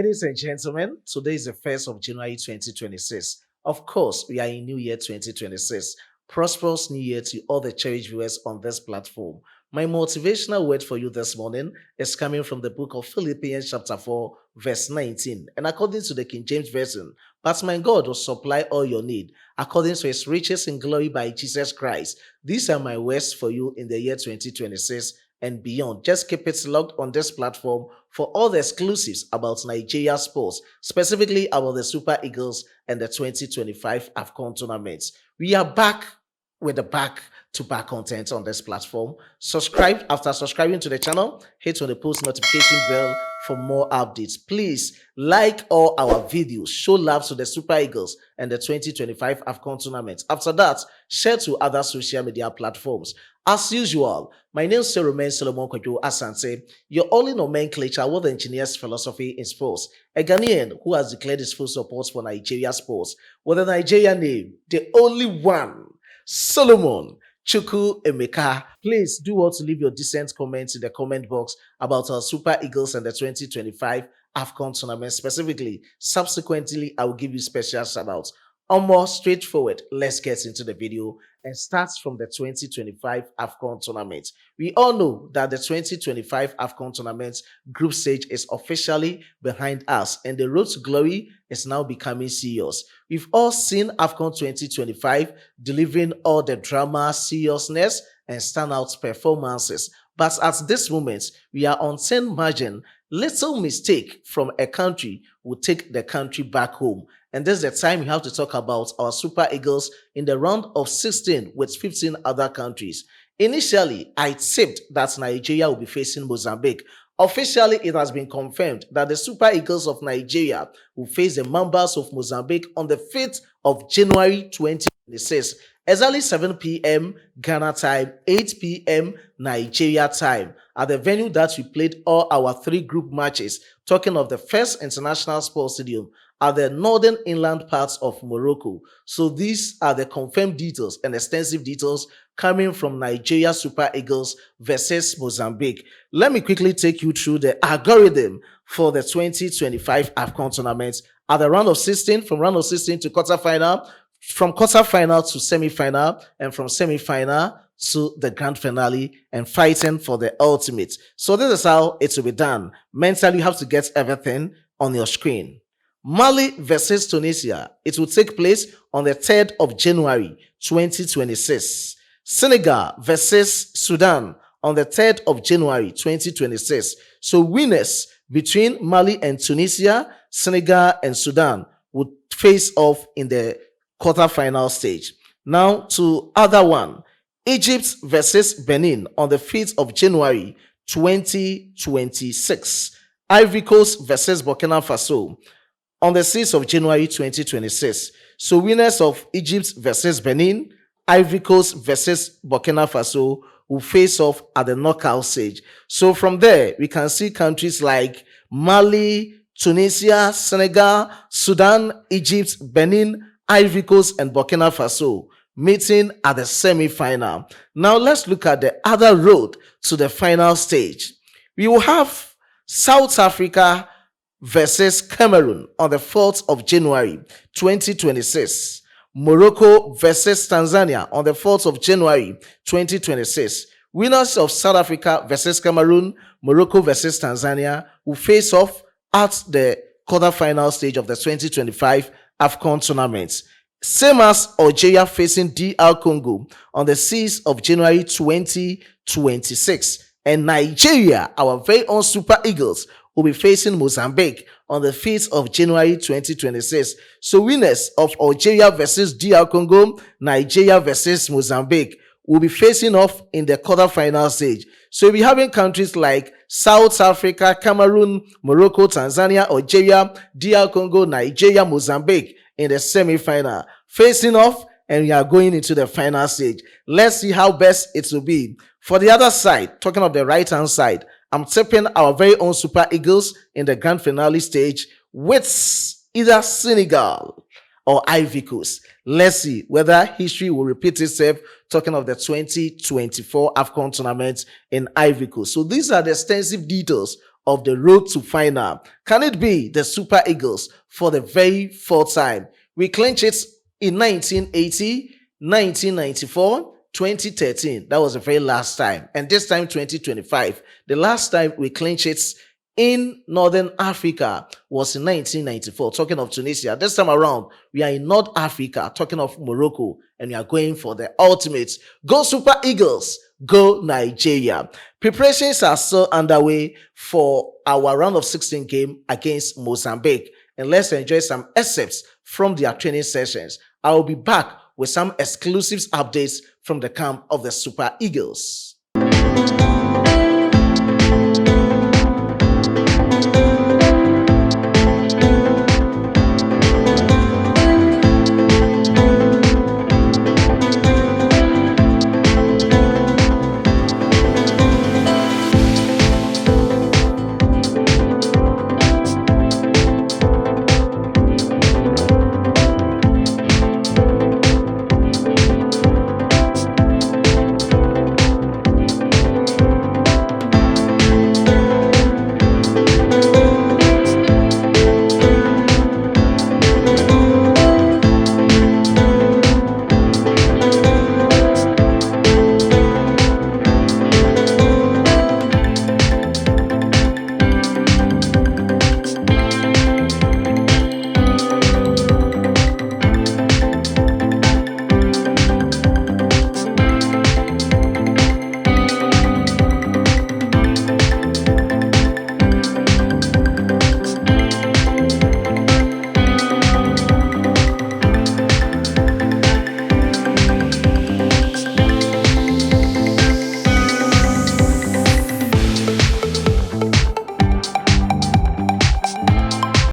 Ladies and gentlemen, today is the 1st of January 2026. Of course, we are in New Year 2026. Prosperous New Year to all the cherished viewers on this platform. My motivational word for you this morning is coming from the book of Philippians, chapter 4, verse 19. And according to the King James Version, but my God will supply all your need according to his riches in glory by Jesus Christ. These are my words for you in the year 2026 and beyond. Just keep it logged on this platform for all the exclusives about Nigeria sports, specifically about the Super Eagles and the 2025 AFCON tournaments. We are back with the back-to-back content on this platform. Subscribe. After subscribing to the channel, hit on the post notification bell for more updates. Please like all our videos, show love to the Super Eagles and the 2025 AFCON tournament. After that, share to other social media platforms. As usual, my name is Solomon Kojo Asante, your only nomenclature with the engineer's philosophy in sports, a Ghanaian who has declared his full support for Nigeria sports with a Nigerian name, the only one, Solomon Chukwu Emeka. Please do want to leave your decent comments in the comment box about our Super Eagles and the 2025 AFCON tournament specifically. Subsequently, I will give you special shout-outs. On more straightforward, let's get into the video and start from the 2025 AFCON tournament. We all know that the 2025 AFCON tournament group stage is officially behind us and the road to glory is now becoming serious. We've all seen AFCON 2025 delivering all the drama, seriousness, and standout performances. But at this moment, we are on 10 margin. Little mistake from a country will take the country back home. And this is the time we have to talk about our Super Eagles in the round of 16 with 15 other countries. Initially, I tipped that Nigeria will be facing Mozambique. Officially, it has been confirmed that the Super Eagles of Nigeria will face the Mambas of Mozambique on the 5th of January 2026. Exactly 7 p.m. Ghana time, 8 p.m. Nigeria time, at the venue that we played all our 3 group matches, talking of the first international sports stadium at the northern inland parts of Morocco. So these are the confirmed details and extensive details coming from Nigeria Super Eagles versus Mozambique. Let me quickly take you through the algorithm for the 2025 AFCON tournament at the round of 16, from round of 16 to quarterfinal, from quarterfinal to semi-final, and from semi-final to the grand finale, and fighting for the ultimate. So this is how it will be done. Mentally, you have to get everything on your screen. Mali versus Tunisia. It will take place on the 3rd of January 2026. Senegal versus Sudan on the 3rd of January 2026. So winners between Mali and Tunisia, Senegal and Sudan would face off in the quarterfinal stage. Now to other one. Egypt versus Benin on the 5th of January 2026. Ivory Coast versus Burkina Faso on the 6th of January 2026. So winners of Egypt versus Benin, Ivory Coast versus Burkina Faso will face off at the knockout stage. So from there, we can see countries like Mali, Tunisia, Senegal, Sudan, Egypt, Benin, Ivory Coast, and Burkina Faso meeting at the semi-final. Now let's look at the other road to the final stage. We will have South Africa versus Cameroon on the 4th of January 2026. Morocco versus Tanzania on the 4th of January 2026. Winners of South Africa versus Cameroon, Morocco versus Tanzania will face off at the quarterfinal stage of the 2025 AFCON tournament. Same as Algeria facing DR Congo on the 6th of January 2026. And Nigeria, our very own Super Eagles, will be facing Mozambique on the 5th of January 2026. So winners of Algeria versus DR Congo, Nigeria versus Mozambique will be facing off in the quarterfinal stage. So we'll be having countries like South Africa, Cameroon, Morocco, Tanzania, Algeria, DR Congo, Nigeria, Mozambique in the semi-final, facing off, and we are going into the final stage. Let's see how best it will be. For the other side, talking of the right-hand side, I'm tipping our very own Super Eagles in the grand finale stage with either Senegal or Ivory Coast. Let's see whether history will repeat itself, talking of the 2024 AFCON tournament in Ivory Coast. So these are the extensive details of the road to final. Can it be the Super Eagles for the very fourth time? We clinched it in 1980, 1994, 2013. That was the very last time. And this time, 2025. The last time we clinched it in Northern Africa was in 1994, talking of Tunisia. This time around, we are in North Africa, talking of Morocco, and we are going for the ultimate. Go Super Eagles, go Nigeria. Preparations are still underway for our round of 16 game against Mozambique. And let's enjoy some excerpts from their training sessions. I will be back with some exclusive updates from the camp of the Super Eagles.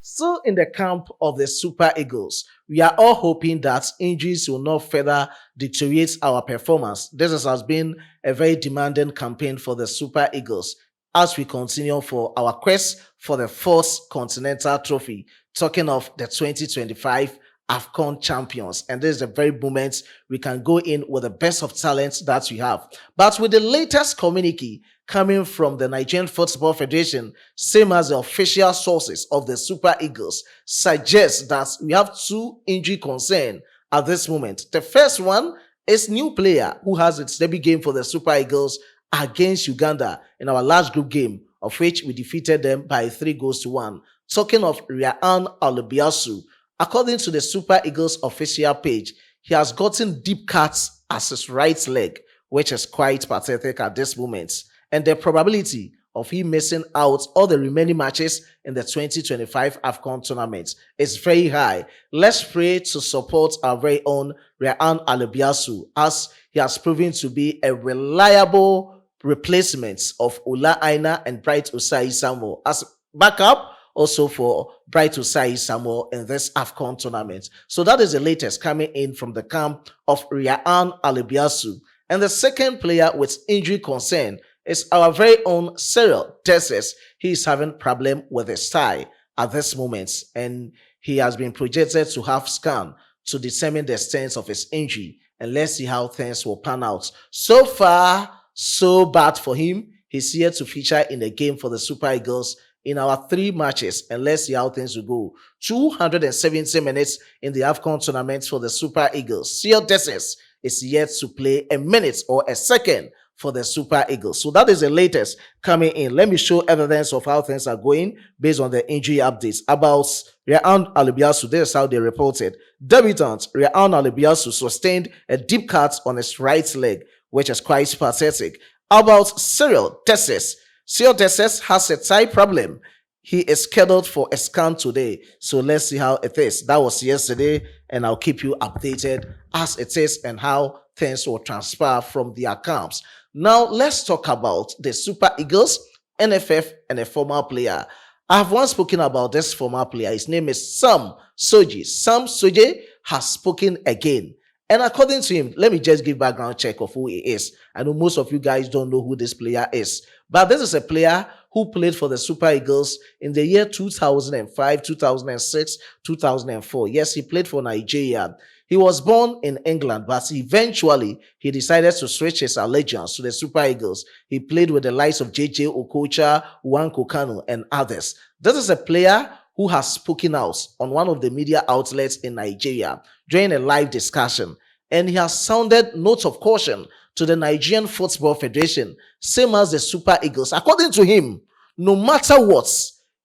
Still in the camp of the Super Eagles, we are all hoping that injuries will not further deteriorate our performance. This has been a very demanding campaign for the Super Eagles as we continue for our quest for the fourth continental trophy, talking of the 2025 AFCON champions. And this is the very moment we can go in with the best of talents that we have. But with the latest communique coming from the Nigerian Football Federation, same as the official sources of the Super Eagles, suggests that we have two injury concerns at this moment. The first one is new player who has its debut game for the Super Eagles against Uganda in our last group game, of which we defeated them by 3-1. Talking of Ryan Olubiasu, according to the Super Eagles official page, he has gotten deep cuts as his right leg, which is quite pathetic at this moment. And the probability of him missing out all the remaining matches in the 2025 AFCON tournament is very high. Let's pray to support our very own Ryan Olubiasu, as he has proven to be a reliable replacement of Ola Aina and Bright Osai Samuel as backup also for Bright Osai Samuel in this AFCON tournament. So that is the latest coming in from the camp of Ryan Olubiasu. And the second player with injury concern is our very own Cyril Dessers. He is having problem with his thigh at this moment, and he has been projected to have scan to determine the extent of his injury. And let's see how things will pan out. So far, so bad for him. He's here to feature in the game for the Super Eagles in our 3 matches, and let's see how things will go. 270 minutes in the AFCON tournament for the Super Eagles. Cyril Dessers is yet to play a minute or a second for the Super Eagles. So that is the latest coming in. Let me show evidence of how things are going based on the injury updates. About Ryan Olubiasu, this is how they reported. Debutant Ryan Olubiasu sustained a deep cut on his right leg, which is quite pathetic. About Cyril Dessers, Cyril Dessers has a thigh problem. He is scheduled for a scan today. So let's see how it is. That was yesterday, and I'll keep you updated as it is and how things will transpire from their camps. Now, let's talk about the Super Eagles, NFF, and a former player. I have once spoken about this former player. His name is Sam Sodje. Sam Sodje has spoken again. And according to him, let me just give background check of who he is. I know most of you guys don't know who this player is. But this is a player who played for the Super Eagles in the year 2005, 2006, 2004. Yes, he played for Nigeria. He was born in England, but eventually he decided to switch his allegiance to the Super Eagles. He played with the likes of JJ Okocha, Nwankwo Kanu, and others. This is a player who has spoken out on one of the media outlets in Nigeria during a live discussion, and he has sounded notes of caution to the Nigerian Football Federation, same as the Super Eagles. According to him, no matter what,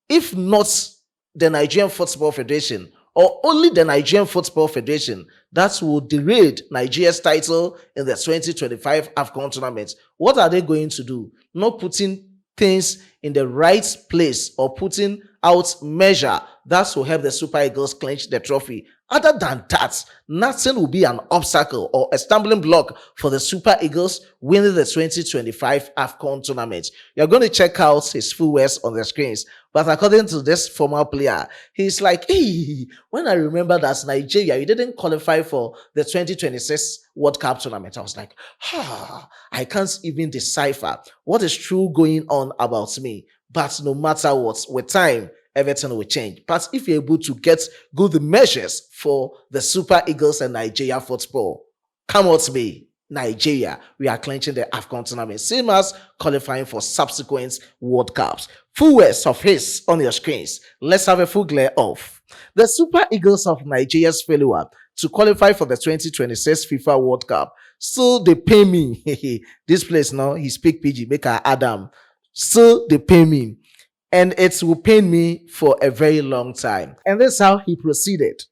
if not the Nigerian Football Federation or only the Nigerian Football Federation, that will derail Nigeria's title in the 2025 AFCON tournament, what are they going to do? Not putting things in the right place or putting out measure that will help the Super Eagles clinch the trophy. Other than that, nothing will be an obstacle or a stumbling block for the Super Eagles winning the 2025 AFCON tournament. You're going to check out his full words on the screens. But according to this former player, he's like, hey, when I remember that Nigeria, you didn't qualify for the 2026 World Cup tournament, I was like, I can't even decipher what is true going on about me. But no matter what, with time, everything will change. But if you're able to get good measures for the Super Eagles and Nigeria football, come on to me, Nigeria, we are clinching the AFCON tournament, same as qualifying for subsequent World Cups. Full words of his on your screens. Let's have a full glare of the Super Eagles of Nigeria's failure to qualify for the 2026 FIFA World Cup. So they pay me. This place now, he speak PG, make a Adam. So they pay me. And it will pain me for a very long time. And that's how he proceeded.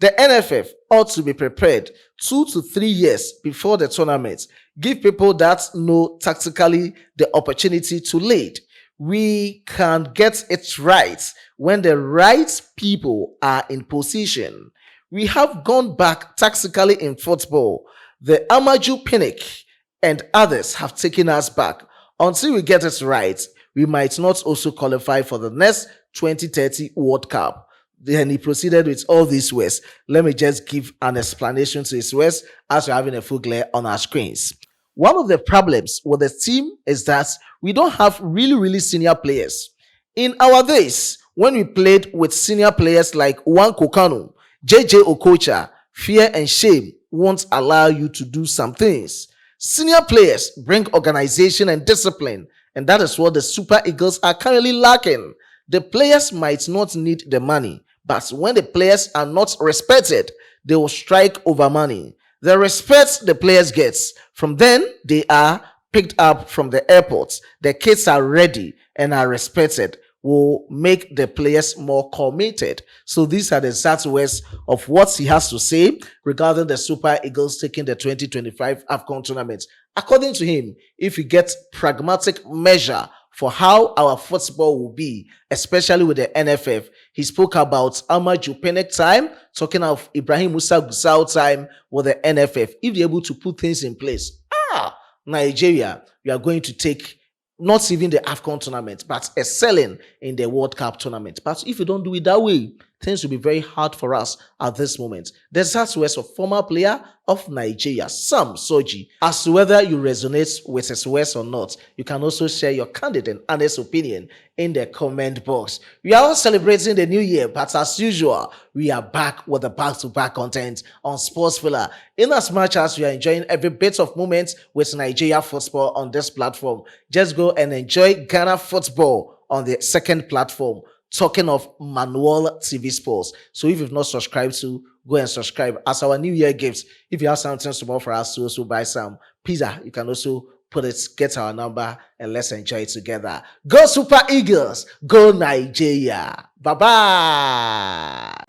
The NFF ought to be prepared 2 to 3 years before the tournament. Give people that know tactically the opportunity to lead. We can get it right when the right people are in position. We have gone back tactically in football. The Amaju Pinnick and others have taken us back. Until we get it right, we might not also qualify for the next 2030 World Cup. Then he proceeded with all these words. Let me just give an explanation to his words as we're having a full glare on our screens. One of the problems with the team is that we don't have really senior players. In our days, when we played with senior players like Nwankwo Kanu, JJ Okocha, fear and shame won't allow you to do some things. Senior players bring organization and discipline, and that is what the Super Eagles are currently lacking. The players might not need the money, but when the players are not respected, they will strike over money. The respect the players get, from then they are picked up from the airports. The kids are ready and are respected, will make the players more committed. So these are the exact words of what he has to say regarding the Super Eagles taking the 2025 AFCON tournament. According to him, if we get pragmatic measure for how our football will be, especially with the NFF, he spoke about Amaju Pinnick time, talking of Ibrahim Musa Gusau time with the NFF. If they're able to put things in place, Nigeria, we are going to take not even the AFCON tournament, but excelling in the World Cup tournament. But if you don't do it that way, things will be very hard for us at this moment. There's that words of former player of Nigeria, Sam Sodje. As to whether you resonate with his words or not, you can also share your candid and honest opinion in the comment box. We are all celebrating the new year, but as usual, we are back with the back-to-back content on Sports Filler. In as much as we are enjoying every bit of moment with Nigeria football on this platform, just go and enjoy Ghana football on the second platform. Talking of Manual TV Sports. So if you've not subscribed to, go and subscribe as our New Year gifts. If you have something small for us to also buy some pizza, you can also put it, get our number, and let's enjoy it together. Go Super Eagles! Go Nigeria! Bye-bye!